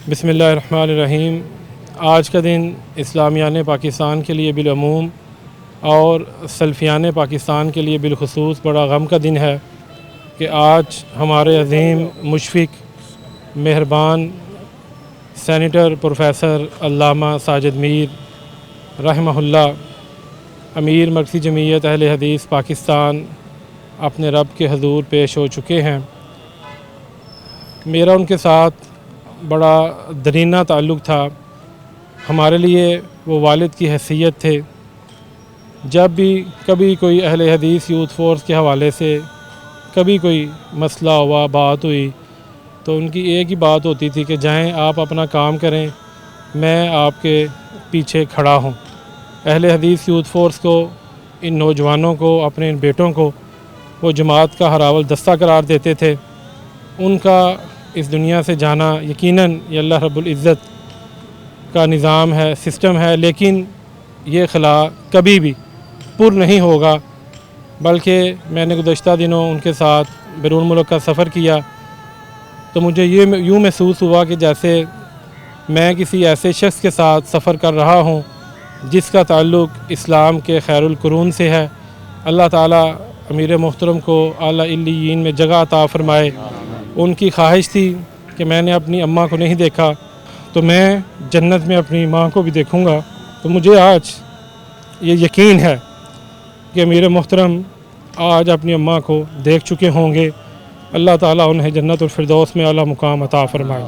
بسم اللہ الرحمن الرحیم۔ آج کا دن اسلامیان پاکستان کے لیے بالعموم اور سلفیان پاکستان کے لیے بالخصوص بڑا غم کا دن ہے کہ آج ہمارے عظیم مشفق مہربان سینیٹر پروفیسر علامہ ساجد میر رحمہ اللہ امیر مرکزی جمعیت اہل حدیث پاکستان اپنے رب کے حضور پیش ہو چکے ہیں۔ میرا ان کے ساتھ بڑا درینہ تعلق تھا۔ ہمارے لیے وہ والد کی حیثیت تھے۔ جب بھی کبھی کوئی اہل حدیث یوتھ فورس کے حوالے سے کبھی کوئی مسئلہ ہوا، بات ہوئی، تو ان کی ایک ہی بات ہوتی تھی کہ جائیں آپ اپنا کام کریں، میں آپ کے پیچھے کھڑا ہوں۔ اہل حدیث یوتھ فورس کو، ان نوجوانوں کو، اپنے ان بیٹوں کو وہ جماعت کا ہراول دستہ قرار دیتے تھے۔ ان کا اس دنیا سے جانا یقیناً یہ اللہ رب العزت کا نظام ہے، سسٹم ہے، لیکن یہ خلا کبھی بھی پر نہیں ہوگا۔ بلکہ میں نے گزشتہ دنوں ان کے ساتھ بیرون ملک کا سفر کیا تو مجھے یوں محسوس ہوا کہ جیسے میں کسی ایسے شخص کے ساتھ سفر کر رہا ہوں جس کا تعلق اسلام کے خیر القرون سے ہے۔ اللہ تعالیٰ امیر محترم کو اعلیٰ علیین میں جگہ عطا فرمائے۔ ان کی خواہش تھی کہ میں نے اپنی اماں کو نہیں دیکھا تو میں جنت میں اپنی ماں کو بھی دیکھوں گا۔ تو مجھے آج یہ یقین ہے کہ امیر محترم آج اپنی اماں کو دیکھ چکے ہوں گے۔ اللہ تعالیٰ انہیں جنت الفردوس میں اعلیٰ مقام عطا فرمائے۔